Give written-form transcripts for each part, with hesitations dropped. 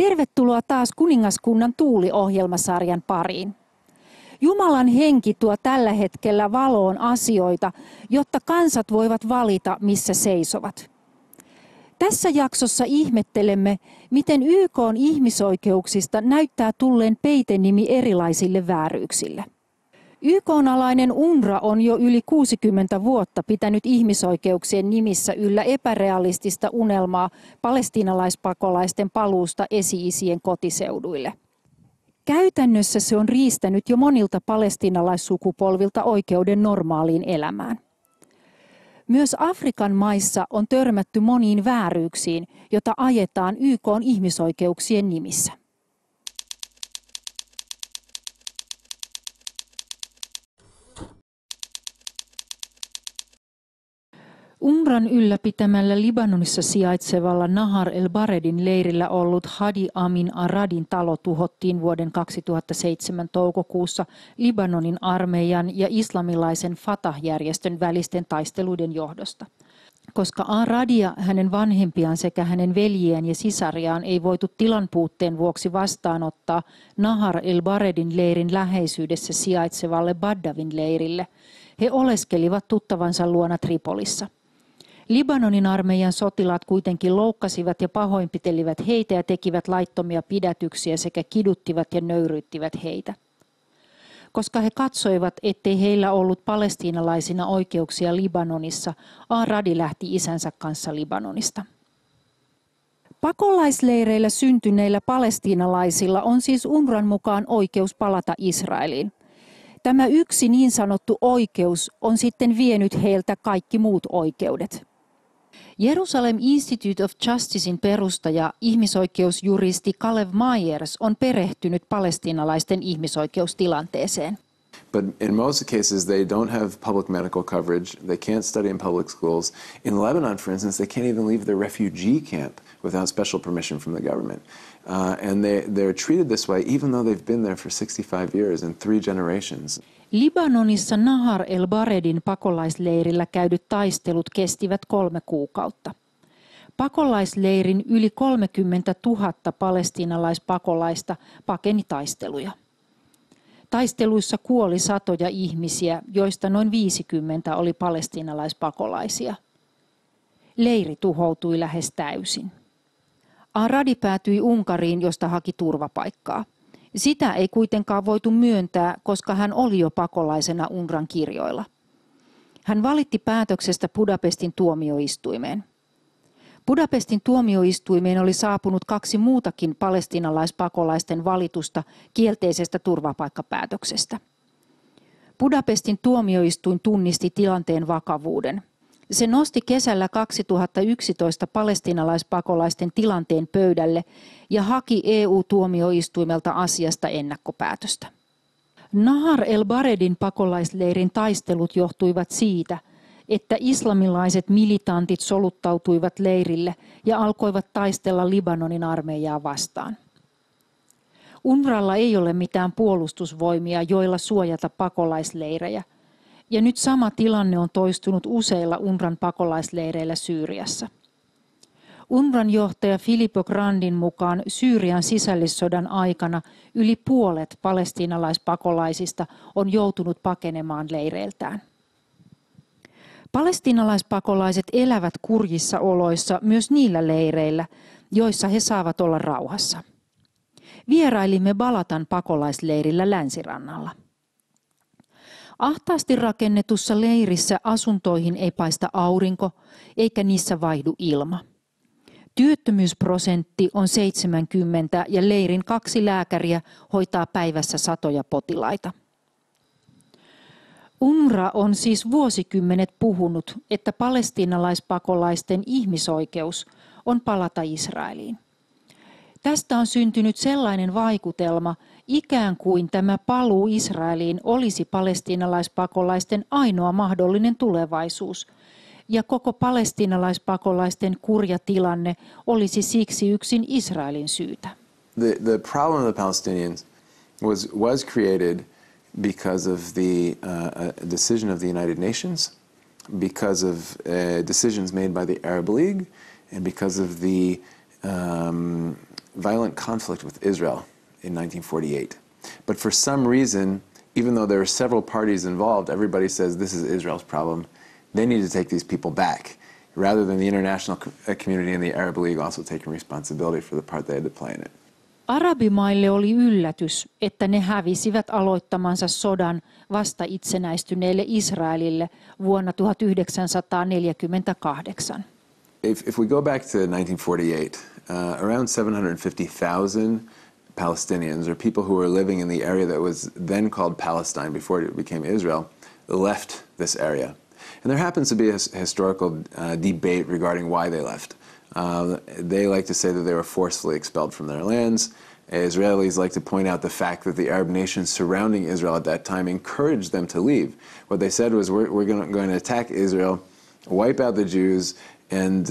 Tervetuloa taas Kuningaskunnan tuuli-ohjelmasarjan pariin. Jumalan henki tuo tällä hetkellä valoon asioita, jotta kansat voivat valita, missä seisovat. Tässä jaksossa ihmettelemme, miten YK:n ihmisoikeuksista näyttää tulleen peitenimi erilaisille vääryyksille. YK:n-alainen UNRWA on jo yli 60 vuotta pitänyt ihmisoikeuksien nimissä yllä epärealistista unelmaa palestiinalaispakolaisten paluusta esi-isien kotiseuduille. Käytännössä se on riistänyt jo monilta palestiinalaissukupolvilta oikeuden normaaliin elämään. Myös Afrikan maissa on törmätty moniin vääryyksiin, jota ajetaan YK:n ihmisoikeuksien nimissä. UNRWAn ylläpitämällä Libanonissa sijaitsevalla Nahar el-Baredin leirillä ollut Hadi Amin Aradin talo tuhottiin vuoden 2007 toukokuussa Libanonin armeijan ja islamilaisen Fatah-järjestön välisten taisteluiden johdosta. Koska Aradia, hänen vanhempiaan sekä hänen veljiään ja sisariaan ei voitu tilan puutteen vuoksi vastaanottaa Nahar el-Baredin leirin läheisyydessä sijaitsevalle Baddavin leirille, he oleskelivat tuttavansa luona Tripolissa. Libanonin armeijan sotilaat kuitenkin loukkasivat ja pahoinpitelivät heitä ja tekivät laittomia pidätyksiä sekä kiduttivat ja nöyryyttivät heitä. Koska he katsoivat, ettei heillä ollut palestiinalaisina oikeuksia Libanonissa, Aradi lähti isänsä kanssa Libanonista. Pakolaisleireillä syntyneillä palestiinalaisilla on siis UNRWAn mukaan oikeus palata Israeliin. Tämä yksi niin sanottu oikeus on sitten vienyt heiltä kaikki muut oikeudet. Jerusalem Institute of Justicein perustaja, ihmisoikeusjuristi Kalev Myers on perehtynyt palestiinalaisten ihmisoikeustilanteeseen. But in most cases they don't have public medical coverage, they can't study in public schools. In Lebanon, for instance, they can't even leave their refugee camp without special permission from the government. And they're treated this way even though they've been there for 65 years and 3 generations. Libanonissa Nahar el-Baredin pakolaisleirillä käydyt taistelut kestivät 3 kuukautta. Pakolaisleirin yli 30 000 palestiinalaispakolaista pakeni taisteluja. Taisteluissa kuoli satoja ihmisiä, joista noin 50 oli palestiinalaispakolaisia. Leiri tuhoutui lähes täysin. Aradi päätyi Unkariin, josta haki turvapaikkaa. Sitä ei kuitenkaan voitu myöntää, koska hän oli jo pakolaisena UNRWAn kirjoilla. Hän valitti päätöksestä Budapestin tuomioistuimeen. Budapestin tuomioistuimeen oli saapunut 2 muutakin palestiinalaispakolaisten valitusta kielteisestä turvapaikkapäätöksestä. Budapestin tuomioistuin tunnisti tilanteen vakavuuden. Se nosti kesällä 2011 palestiinalaispakolaisten tilanteen pöydälle ja haki EU-tuomioistuimelta asiasta ennakkopäätöstä. Nahar el-Baredin pakolaisleirin taistelut johtuivat siitä, että islamilaiset militantit soluttautuivat leirille ja alkoivat taistella Libanonin armeijaa vastaan. UNRWAlla ei ole mitään puolustusvoimia, joilla suojata pakolaisleirejä. Ja nyt sama tilanne on toistunut useilla UNRWAn pakolaisleireillä Syyriassa. UNRWAn johtaja Filippo Grandin mukaan Syyrian sisällissodan aikana yli puolet palestiinalaispakolaisista on joutunut pakenemaan leireiltään. Palestiinalaispakolaiset elävät kurjissa oloissa myös niillä leireillä, joissa he saavat olla rauhassa. Vierailimme Balatan pakolaisleirillä länsirannalla. Ahtaasti rakennetussa leirissä asuntoihin ei paista aurinko, eikä niissä vaihdu ilma. Työttömyysprosentti on 70 ja leirin 2 lääkäriä hoitaa päivässä satoja potilaita. UNRWA on siis vuosikymmenet puhunut, että palestiinalaispakolaisten ihmisoikeus on palata Israeliin. Tästä on syntynyt sellainen vaikutelma, ikään kuin tämä paluu Israeliin olisi palestiinalaispakolaisten ainoa mahdollinen tulevaisuus, ja koko palestiinalaispakolaisten kurja tilanne olisi siksi yksin Israelin syytä. The problem of the Palestinians was created because of the decision of the United Nations, because of decisions made by the Arab League, and because of the violent conflict with Israel in 1948. But for some reason, even though there are several parties involved, everybody says this is Israel's problem. They need to take these people back, rather than the international community and the Arab League also taking responsibility for the part they had to play in it. Arabimaille oli yllätys, että ne hävisivät aloittamansa sodan vasta itsenäistyneelle Israelille vuonna 1948. If we go back to 1948, around 750,000 Palestinians, or people who were living in the area that was then called Palestine before it became Israel, left this area. And there happens to be a historical debate regarding why they left. They like to say that they were forcefully expelled from their lands. Israelis like to point out the fact that the Arab nations surrounding Israel at that time encouraged them to leave. What they said was, we're going to attack Israel, wipe out the Jews, and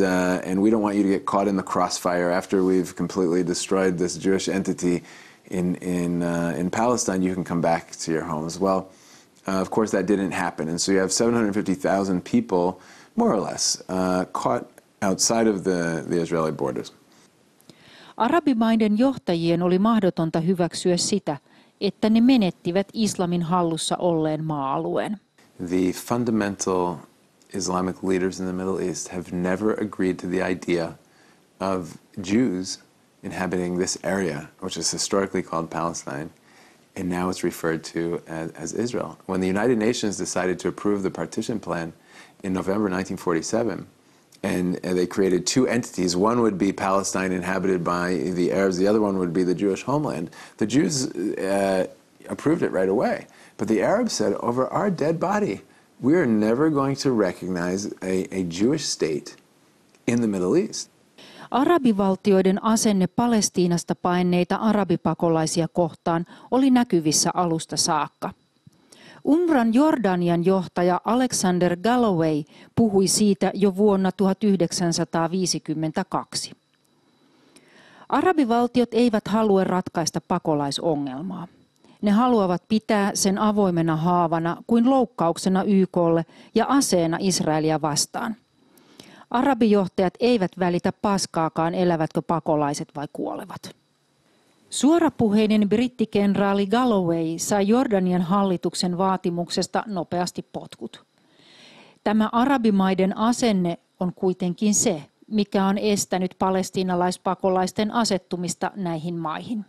we don't want you to get caught in the crossfire after we've completely destroyed this Jewish entity in Palestine. You can come back to your homes. Well, of course, that didn't happen, and so you have 750,000 people, more or less, caught outside of the Israeli borders. Arabimaiden johtajien oli mahdotonta hyväksyä sitä, että ne menettivät islamin hallussa olleen maa-alueen. The fundamental Islamic leaders in the Middle East have never agreed to the idea of Jews inhabiting this area, which is historically called Palestine, and now it's referred to as Israel. When the United Nations decided to approve the partition plan in November 1947, and they created two entities. One would be Palestine inhabited by the Arabs. The other one would be the Jewish homeland. The Jews approved it right away. But the Arabs said, over our dead body, we are never going to recognize a Jewish state in the Middle East. Arabivaltioiden asenne Palestiinasta paenneita arabipakolaisia kohtaan oli näkyvissä alusta saakka. UNRWAn Jordanian johtaja Alexander Galloway puhui siitä jo vuonna 1952. Arabivaltiot eivät halua ratkaista pakolaisongelmaa. Ne haluavat pitää sen avoimena haavana kuin loukkauksena YK:lle ja aseena Israelia vastaan. Arabijohtajat eivät välitä paskaakaan, elävätkö pakolaiset vai kuolevat. Suorapuheinen brittikenraali Galloway sai Jordanian hallituksen vaatimuksesta nopeasti potkut. Tämä arabimaiden asenne on kuitenkin se, mikä on estänyt palestiinalaispakolaisten asettumista näihin maihin.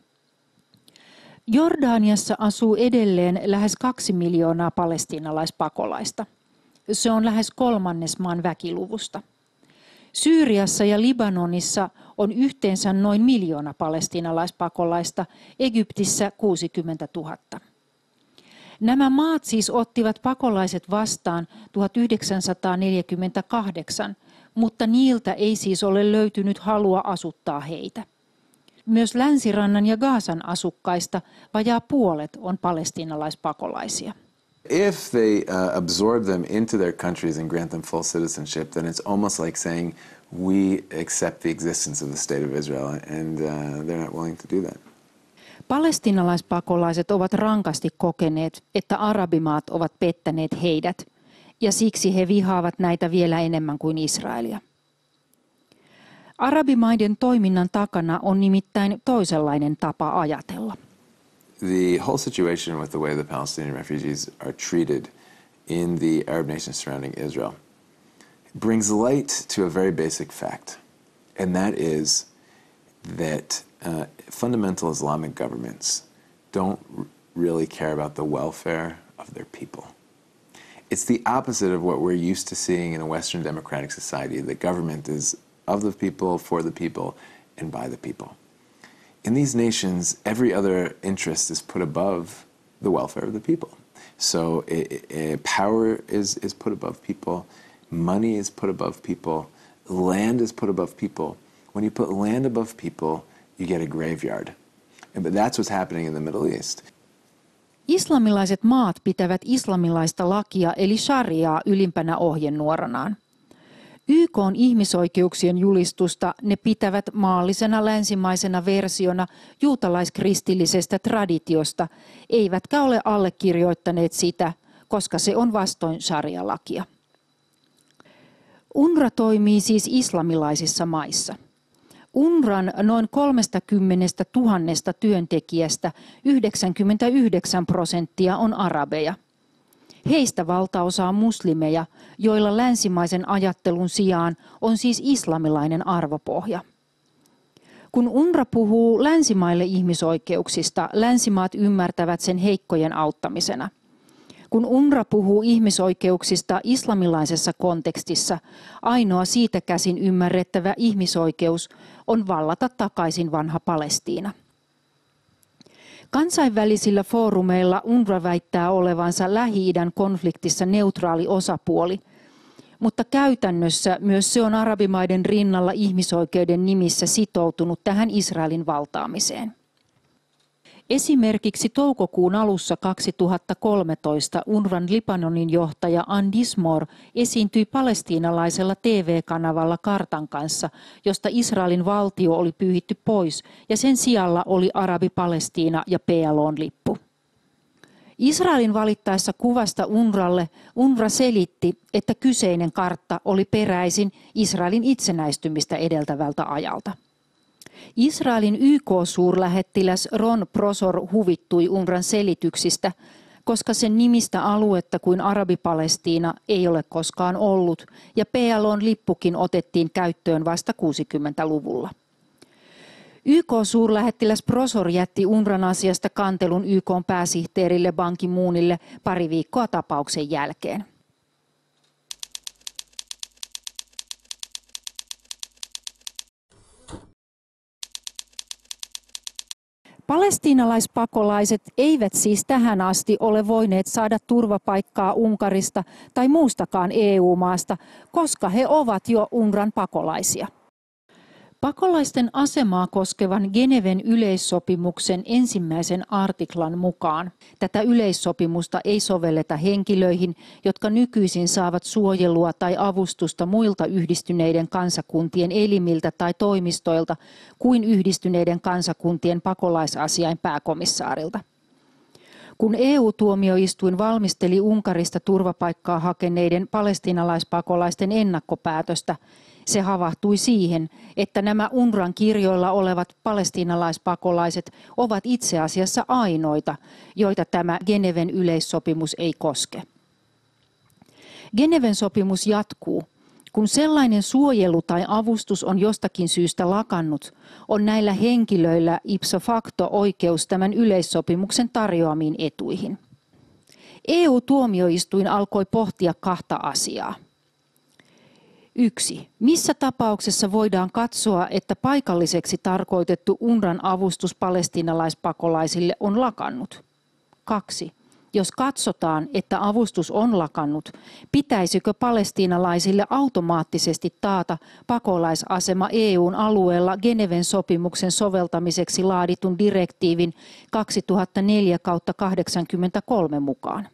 Jordaniassa asuu edelleen lähes 2 miljoonaa palestiinalaispakolaista. Se on lähes 1/3 maan väkiluvusta. Syyriassa ja Libanonissa on yhteensä noin 1 miljoona palestiinalaispakolaista, Egyptissä 60 000. Nämä maat siis ottivat pakolaiset vastaan 1948, mutta niiltä ei siis ole löytynyt halua asuttaa heitä. Myös Länsirannan ja Gazan asukkaista vajaa puolet on palestiinalaispakolaisia. If they absorb them into their countries and grant them full citizenship, then it's almost like saying we accept the existence of the state of Israel, and they're not willing to do that. Palestiinalaispakolaiset ovat rankasti kokeneet, että arabimaat ovat pettäneet heidät, ja siksi he vihaavat näitä vielä enemmän kuin Israelia. Arabimaiden toiminnan takana on nimittäin toisenlainen tapa ajatella. The whole situation with the way the Palestinian refugees are treated in the Arab nations surrounding Israel brings light to a very basic fact, and that is that fundamental Islamic governments don't really care about the welfare of their people. It's the opposite of what we're used to seeing in a Western democratic society. The government is of the people, for the people, and by the people. In these nations, every other interest is put above the welfare of the people. So power is put above people, money is put above people, land is put above people. When you put land above people, you get a graveyard. But that's what's happening in the Middle East. Islamilaiset maat pitävät islamilaista lakia eli shariaa ylimpänä ohjenuoranaan. YK:n ihmisoikeuksien julistusta ne pitävät maallisena länsimaisena versiona juutalaiskristillisestä traditiosta, eivätkä ole allekirjoittaneet sitä, koska se on vastoin sharia-lakia. UNRWA toimii siis islamilaisissa maissa. UNRWAn noin 30 000 työntekijästä 99% on arabeja. Heistä valtaosa on muslimeja, joilla länsimaisen ajattelun sijaan on siis islamilainen arvopohja. Kun UNRWA puhuu länsimaille ihmisoikeuksista, länsimaat ymmärtävät sen heikkojen auttamisena. Kun UNRWA puhuu ihmisoikeuksista islamilaisessa kontekstissa, ainoa siitä käsin ymmärrettävä ihmisoikeus on vallata takaisin vanha Palestiina. Kansainvälisillä foorumeilla UNRWA väittää olevansa Lähi-idän konfliktissa neutraali osapuoli, mutta käytännössä myös se on arabimaiden rinnalla ihmisoikeuden nimissä sitoutunut tähän Israelin valtaamiseen. Esimerkiksi toukokuun alussa 2013 UNRWAn Libanonin johtaja Ann Dismore esiintyi palestiinalaisella TV-kanavalla kartan kanssa, josta Israelin valtio oli pyyhitty pois ja sen sijalla oli Arabi-Palestiina ja PLO:n lippu. Israelin valittaessa kuvasta UNRWAlle UNRWA selitti, että kyseinen kartta oli peräisin Israelin itsenäistymistä edeltävältä ajalta. Israelin YK-suurlähettiläs Ron Prosor huvittui UNRWAn selityksistä, koska sen nimistä aluetta kuin Arabi-Palestiina ei ole koskaan ollut ja PLO:n lippukin otettiin käyttöön vasta 60-luvulla. YK-suurlähettiläs Prosor jätti UNRWAn asiasta kantelun YK:n pääsihteerille Ban Ki-moonille pari viikkoa tapauksen jälkeen. Palestiinalaispakolaiset eivät siis tähän asti ole voineet saada turvapaikkaa Unkarista tai muustakaan EU-maasta, koska he ovat jo UNRWAn pakolaisia. Pakolaisten asemaa koskevan Geneven yleissopimuksen 1. artiklan mukaan tätä yleissopimusta ei sovelleta henkilöihin, jotka nykyisin saavat suojelua tai avustusta muilta yhdistyneiden kansakuntien elimiltä tai toimistoilta kuin yhdistyneiden kansakuntien pakolaisasiain pääkomissaarilta. Kun EU-tuomioistuin valmisteli Unkarista turvapaikkaa hakeneiden palestiinalaispakolaisten ennakkopäätöstä, se havahtui siihen, että nämä UNRWAn kirjoilla olevat palestiinalaispakolaiset ovat itse asiassa ainoita, joita tämä Geneven yleissopimus ei koske. Geneven sopimus jatkuu. Kun sellainen suojelu tai avustus on jostakin syystä lakannut, on näillä henkilöillä ipso facto oikeus tämän yleissopimuksen tarjoamiin etuihin. EU-tuomioistuin alkoi pohtia kahta asiaa. 1. Missä tapauksessa voidaan katsoa, että paikalliseksi tarkoitettu UNRWAn avustus palestiinalaispakolaisille on lakannut? 2. Jos katsotaan, että avustus on lakannut, pitäisikö palestiinalaisille automaattisesti taata pakolaisasema EU:n alueella Geneven sopimuksen soveltamiseksi laaditun direktiivin 2004/83 mukaan?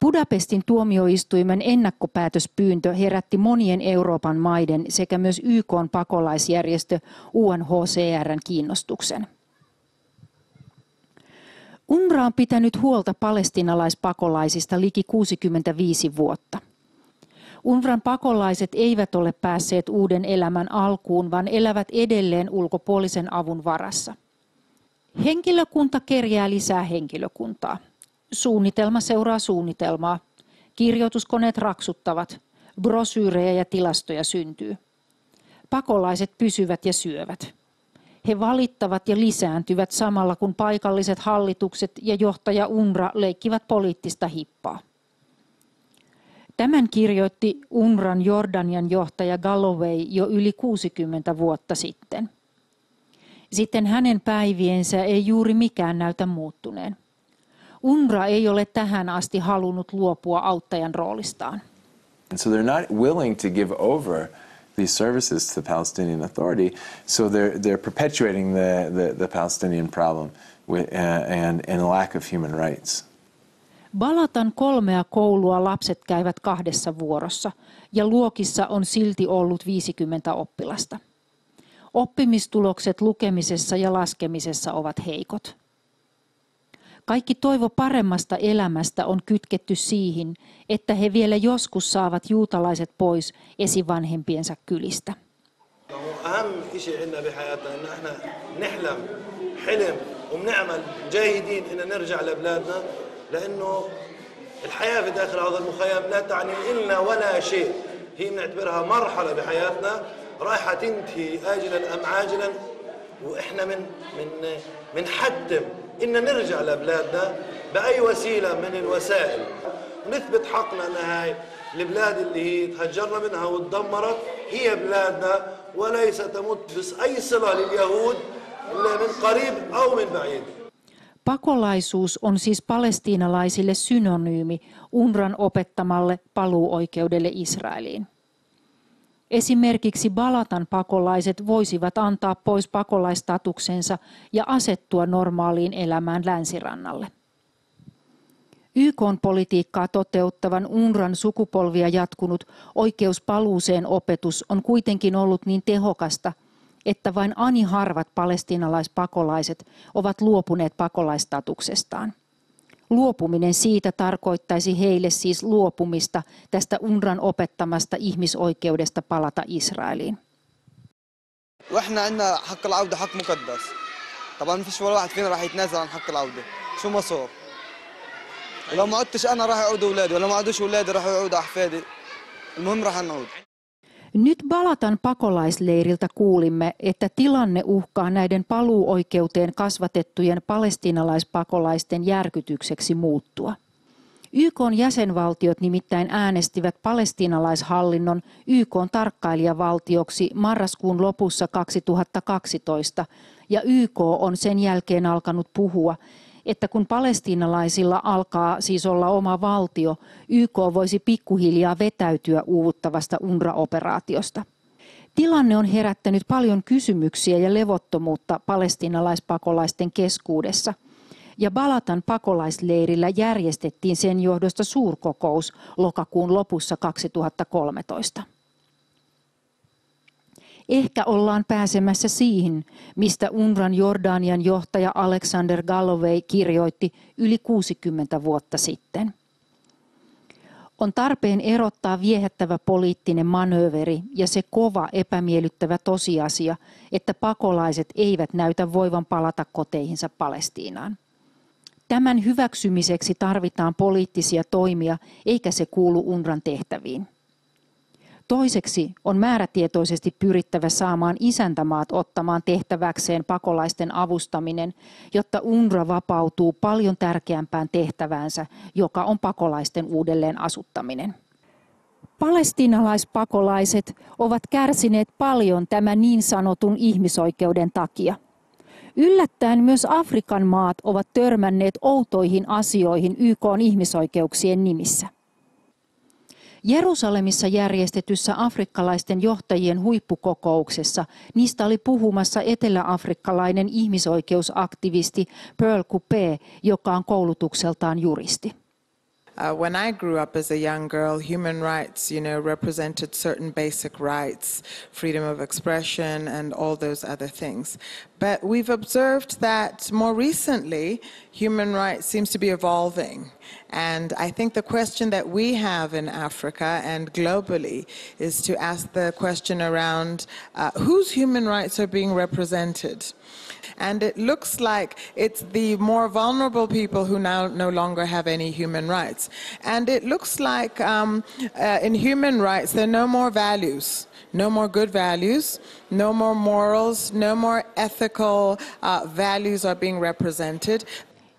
Budapestin tuomioistuimen ennakkopäätöspyyntö herätti monien Euroopan maiden sekä myös YK:n pakolaisjärjestö UNHCR:n kiinnostuksen. UNRWA on pitänyt huolta palestiinalaispakolaisista liki 65 vuotta. UNRWAn pakolaiset eivät ole päässeet uuden elämän alkuun, vaan elävät edelleen ulkopuolisen avun varassa. Henkilökunta kerjää lisää henkilökuntaa. Suunnitelma seuraa suunnitelmaa. Kirjoituskoneet raksuttavat. Brosyyrejä ja tilastoja syntyy. Pakolaiset pysyvät ja syövät. He valittavat ja lisääntyvät samalla kun paikalliset hallitukset ja johtaja UNRWA leikkivät poliittista hippaa. Tämän kirjoitti UNRWAn Jordanian johtaja Galloway jo yli 60 vuotta sitten. Sitten hänen päiviensä ei juuri mikään näytä muuttuneen. UNRWA ei ole tähän asti halunnut luopua auttajan roolistaan. And so they're not willing to give over these services to the Palestinian Authority, so they're perpetuating the Palestinian problem and a lack of human rights. Balatan 3 koulua lapset käyvät 2 vuorossa ja luokissa on silti ollut 50 oppilasta. Oppimistulokset lukemisessa ja laskemisessa ovat heikot. Kaikki toivo paremmasta elämästä on kytketty siihen, että he vielä joskus saavat juutalaiset pois esivanhempiensa kylistä. أهم شيء عندنا بحياتنا إن إحنا نحلم حلم وبنعمل جاهدين إن نرجع لبلادنا، لأنه الحياة في داخل هذا المخيم لا تعني إلنا ولا شيء، هي بنعتبرها مرحلة بحياتنا رايحة تنتهي آجلا أم عاجلا، وإحنا من حتم إن نرجع لبلادنا بأي وسيلة من الوسائل ونثبت حقنا أن هاي البلاد اللي هي تهجرنا منها وتدمرت هي بلادنا، وليس تمت بأي صلة لليهود إلا من قريب أو من بعيد. Pakolaisuus on siis palestiinalaisille synonyymi UNRWAn opettamalle paluuoikeudelle Israeliin. Esimerkiksi Balatan pakolaiset voisivat antaa pois pakolaistatuksensa ja asettua normaaliin elämään länsirannalle. YK:n politiikkaa toteuttavan UNRWAn sukupolvia jatkunut oikeus paluuseen opetus on kuitenkin ollut niin tehokasta, että vain ani harvat palestiinalaispakolaiset ovat luopuneet pakolaistatuksestaan. Luopuminen siitä tarkoittaisi heille siis luopumista tästä UNRWAn opettamasta ihmisoikeudesta palata Israeliin. واحنا عندنا حق العودة حق مقدس. طبعا ما فيش ولا واحد فينا راح يتنازل عن حق العودة. شو ما صار. ولو ما عدتش انا راح يعودوا اولادي، ولو ما عادوش اولادي راح يعودوا احفادي. المهم راح نعود. Nyt Balatan pakolaisleiriltä kuulimme, että tilanne uhkaa näiden paluuoikeuteen kasvatettujen palestiinalaispakolaisten järkytykseksi muuttua. YK:n jäsenvaltiot nimittäin äänestivät palestiinalaishallinnon YK:n tarkkailijavaltioksi marraskuun lopussa 2012, ja YK on sen jälkeen alkanut puhua, että kun palestiinalaisilla alkaa siis olla oma valtio, YK voisi pikkuhiljaa vetäytyä uuvuttavasta UNRWA-operaatiosta. Tilanne on herättänyt paljon kysymyksiä ja levottomuutta palestiinalaispakolaisten keskuudessa, ja Balatan pakolaisleirillä järjestettiin sen johdosta suurkokous lokakuun lopussa 2013. Ehkä ollaan pääsemässä siihen, mistä UNRWAn Jordanian johtaja Alexander Galloway kirjoitti yli 60 vuotta sitten. On tarpeen erottaa viehättävä poliittinen manööveri ja se kova epämiellyttävä tosiasia, että pakolaiset eivät näytä voivan palata koteihinsa Palestiinaan. Tämän hyväksymiseksi tarvitaan poliittisia toimia, eikä se kuulu UNRWAn tehtäviin. Toiseksi on määrätietoisesti pyrittävä saamaan isäntämaat ottamaan tehtäväkseen pakolaisten avustaminen, jotta UNRWA vapautuu paljon tärkeämpään tehtäväänsä, joka on pakolaisten uudelleen asuttaminen. Palestiinalaispakolaiset ovat kärsineet paljon tämän niin sanotun ihmisoikeuden takia. Yllättäen myös Afrikan maat ovat törmänneet outoihin asioihin YK:n ihmisoikeuksien nimissä. Jerusalemissa järjestetyssä afrikkalaisten johtajien huippukokouksessa niistä oli puhumassa eteläafrikkalainen ihmisoikeusaktivisti Pearl Kupe, joka on koulutukseltaan juristi. When I grew up as a young girl, human rights, represented certain basic rights, freedom of expression and all those other things. But we've observed that more recently, human rights seems to be evolving. And I think the question that we have in Africa and globally is to ask the question around whose human rights are being represented. And it looks like it's the more vulnerable people who now no longer have any human rights. And it looks like in human rights there are no more values, no more good values, no more morals, no more ethical values are being represented.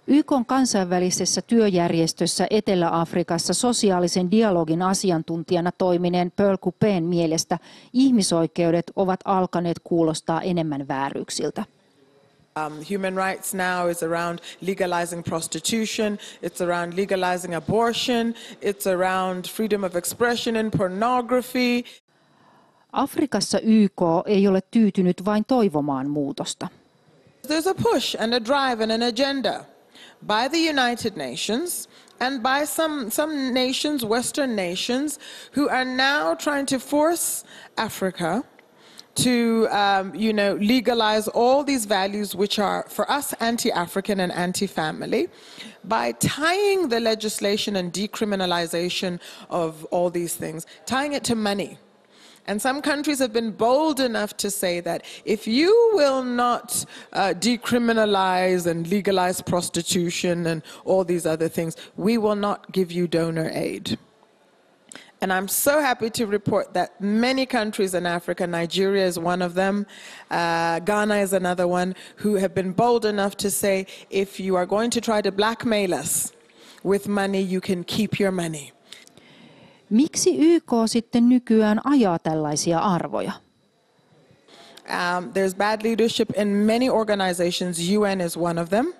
YK:n kansainvälisessä työjärjestössä Etelä-Afrikassa sosiaalisen dialogin asiantuntijana toimineen Pearl Kupeen mielestä ihmisoikeudet ovat alkaneet kuulostaa enemmän vääryyksiltä. Human rights now is around legalizing prostitution, it's around legalizing abortion, it's around freedom of expression and pornography. Afrikassa YK ei ole tyytynyt vain toivomaan muutosta. There's a push and a drive and an agenda by the United Nations and by some nations, Western nations, who are now trying to force Africa to legalize all these values which are for us anti-African and anti-family by tying the legislation and decriminalization of all these things, tying it to money. And some countries have been bold enough to say that if you will not decriminalize and legalize prostitution and all these other things, we will not give you donor aid. And I'm so happy to report that many countries in Africa, Nigeria is one of them, Ghana is another one, who have been bold enough to say, if you are going to try to blackmail us with money, you can keep your money. Miksi YK sitten nykyään ajaa tällaisia arvoja? There's bad leadership in many organizations. UN is one of them.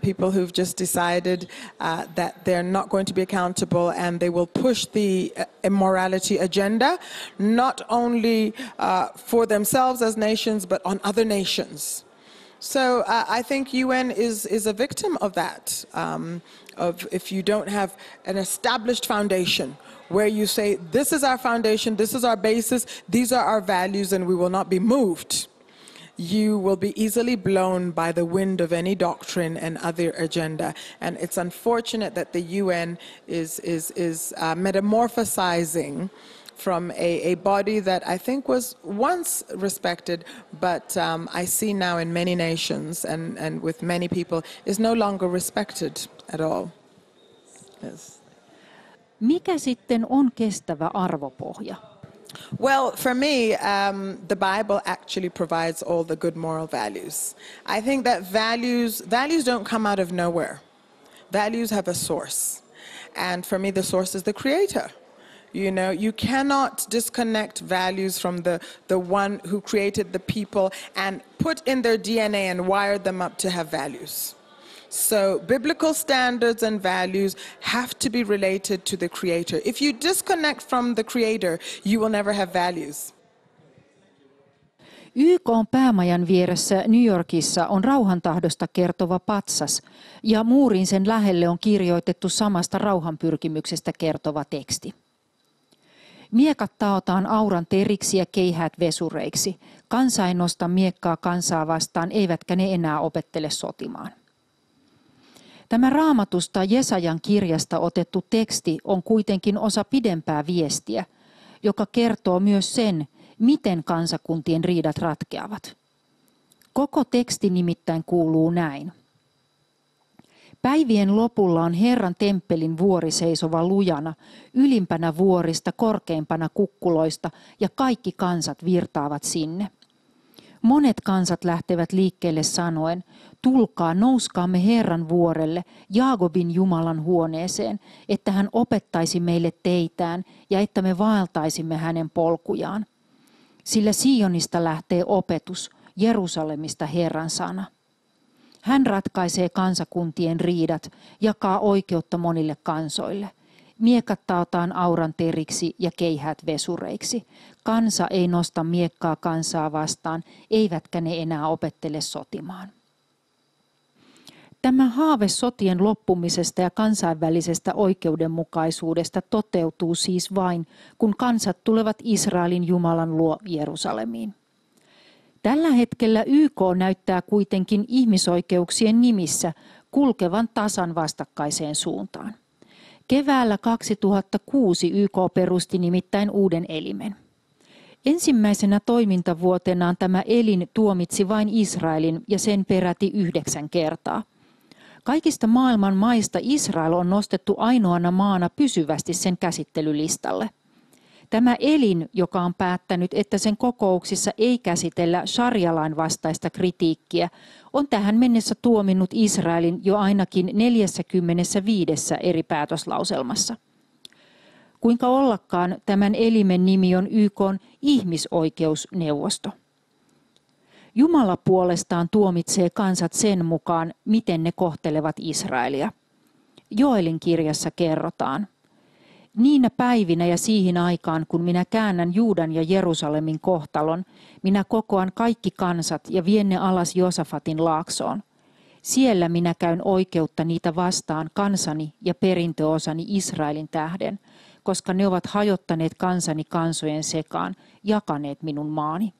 People who've just decided that they're not going to be accountable and they will push the immorality agenda, not only for themselves as nations, but on other nations. So I think UN is a victim of that, of if you don't have an established foundation where you say, this is our foundation, this is our basis, these are our values, and we will not be moved. You will be easily blown by the wind of any doctrine and other agenda. And it's unfortunate that the UN is metamorphosizing from a body that I think was once respected, but I see now in many nations and with many people is no longer respected at all. Yes. Mikä sitten on kestävä arvopohja? Well, for me, the Bible actually provides all the good moral values. I think that values don't come out of nowhere. Values have a source. And for me, the source is the Creator. You know, you cannot disconnect values from the one who created the people and put in their DNA and wired them up to have values. So biblical standards and values have to be related to the Creator. If you disconnect from the Creator, you will never have values. YK:n päämajan vieressä New Yorkissa on rauhantahdosta kertova patsas ja muurin sen lähelle on kirjoitettu samasta rauhanpyrkimyksestä kertova teksti. Miekat taotaan auran teriksi ja keihäät vesureiksi. Kansa ei nosta miekkaa kansaa vastaan, eivätkä ne enää opettele sotimaan. Tämä Raamatusta Jesajan kirjasta otettu teksti on kuitenkin osa pidempää viestiä, joka kertoo myös sen, miten kansakuntien riidat ratkeavat. Koko teksti nimittäin kuuluu näin. Päivien lopulla on Herran temppelin vuori seisova lujana, ylimpänä vuorista, korkeimpana kukkuloista, ja kaikki kansat virtaavat sinne. Monet kansat lähtevät liikkeelle sanoen, tulkaa, nouskaamme Herran vuorelle, Jaakobin Jumalan huoneeseen, että hän opettaisi meille teitään ja että me vaeltaisimme hänen polkujaan. Sillä Sionista lähtee opetus, Jerusalemista Herran sana. Hän ratkaisee kansakuntien riidat, jakaa oikeutta monille kansoille. Miekat taotaan auran teriksi ja keihäät vesureiksi. Kansa ei nosta miekkaa kansaa vastaan, eivätkä ne enää opettele sotimaan. Tämä haave sotien loppumisesta ja kansainvälisestä oikeudenmukaisuudesta toteutuu siis vain, kun kansat tulevat Israelin Jumalan luo Jerusalemiin. Tällä hetkellä YK näyttää kuitenkin ihmisoikeuksien nimissä kulkevan tasan vastakkaiseen suuntaan. Keväällä 2006 YK perusti nimittäin uuden elimen. Ensimmäisenä toimintavuotenaan tämä elin tuomitsi vain Israelin ja sen peräti 9 kertaa. Kaikista maailman maista Israel on nostettu ainoana maana pysyvästi sen käsittelylistalle. Tämä elin, joka on päättänyt, että sen kokouksissa ei käsitellä sharia-lain vastaista kritiikkiä, on tähän mennessä tuominnut Israelin jo ainakin 45 eri päätöslauselmassa. Kuinka ollakaan, tämän elimen nimi on YK:n ihmisoikeusneuvosto. Jumala puolestaan tuomitsee kansat sen mukaan, miten ne kohtelevat Israelia. Joelin kirjassa kerrotaan. Niinä päivinä ja siihen aikaan, kun minä käännän Juudan ja Jerusalemin kohtalon, minä kokoan kaikki kansat ja vien ne alas Josafatin laaksoon. Siellä minä käyn oikeutta niitä vastaan kansani ja perintöosani Israelin tähden, koska ne ovat hajottaneet kansani kansojen sekaan, jakaneet minun maani.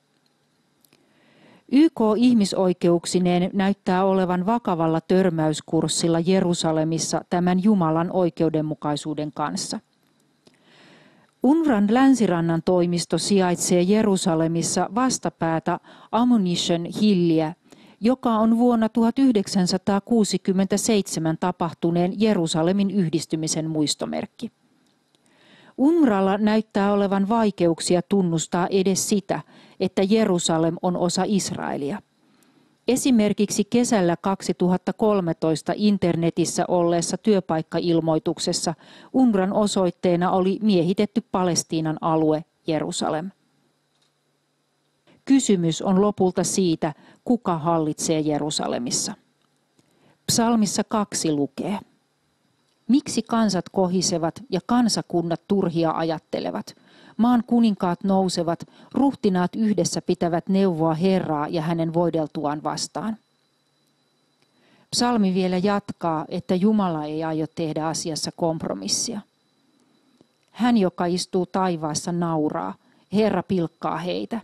YK ihmisoikeuksineen näyttää olevan vakavalla törmäyskurssilla Jerusalemissa tämän Jumalan oikeudenmukaisuuden kanssa. UNRWAn länsirannan toimisto sijaitsee Jerusalemissa vastapäätä Ammunition Hilliä, joka on vuonna 1967 tapahtuneen Jerusalemin yhdistymisen muistomerkki. UNRWAlla näyttää olevan vaikeuksia tunnustaa edes sitä, että Jerusalem on osa Israelia. Esimerkiksi kesällä 2013 internetissä olleessa työpaikkailmoituksessa UNRWAn osoitteena oli miehitetty Palestiinan alue Jerusalem. Kysymys on lopulta siitä, kuka hallitsee Jerusalemissa. Psalmissa 2 lukee: Miksi kansat kohisevat ja kansakunnat turhia ajattelevat? Maan kuninkaat nousevat, ruhtinaat yhdessä pitävät neuvoa Herraa ja hänen voideltuaan vastaan. Psalmi vielä jatkaa, että Jumala ei aio tehdä asiassa kompromissia. Hän, joka istuu taivaassa, nauraa. Herra pilkkaa heitä.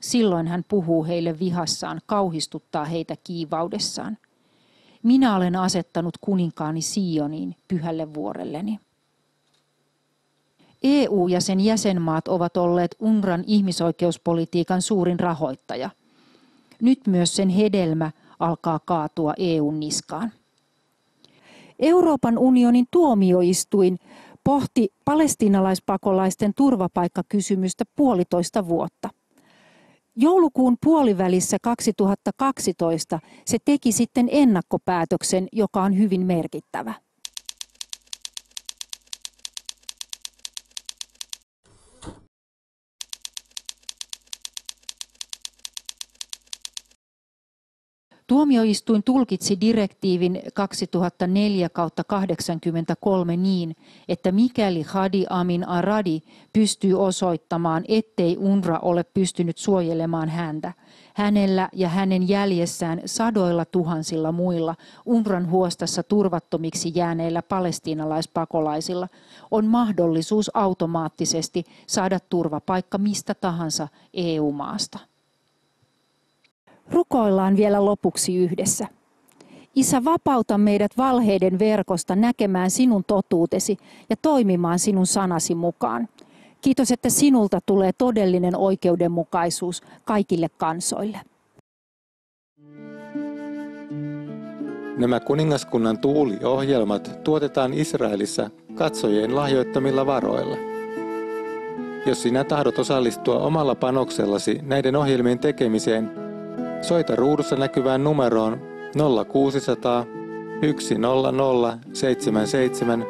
Silloin hän puhuu heille vihassaan, kauhistuttaa heitä kiivaudessaan. Minä olen asettanut kuninkaani Sioniin, pyhälle vuorelleni. EU ja sen jäsenmaat ovat olleet UNRWAn ihmisoikeuspolitiikan suurin rahoittaja. Nyt myös sen hedelmä alkaa kaatua EUn niskaan. Euroopan unionin tuomioistuin pohti palestiinalaispakolaisten turvapaikkakysymystä 1,5 vuotta. Joulukuun puolivälissä 2012 se teki sitten ennakkopäätöksen, joka on hyvin merkittävä. Tuomioistuin tulkitsi direktiivin 2004/83 niin, että mikäli Hadi Amin Aradi pystyy osoittamaan, ettei UNRWA ole pystynyt suojelemaan häntä, hänellä ja hänen jäljessään sadoilla tuhansilla muilla UNRWAn huostassa turvattomiksi jääneillä palestiinalaispakolaisilla on mahdollisuus automaattisesti saada turvapaikka mistä tahansa EU-maasta. Rukoillaan vielä lopuksi yhdessä. Isä, vapauta meidät valheiden verkosta näkemään sinun totuutesi ja toimimaan sinun sanasi mukaan. Kiitos, että sinulta tulee todellinen oikeudenmukaisuus kaikille kansoille. Nämä kuningaskunnan tuuliohjelmat tuotetaan Israelissa katsojien lahjoittamilla varoilla. Jos sinä tahdot osallistua omalla panoksellasi näiden ohjelmien tekemiseen, soita ruudussa näkyvään numeroon 0600 100 77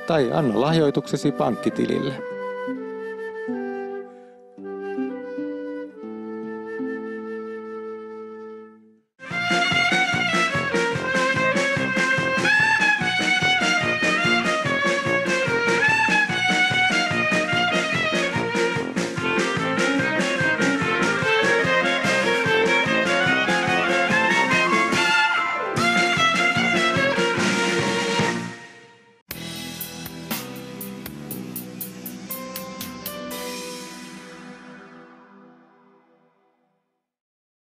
tai anna lahjoituksesi pankkitilille.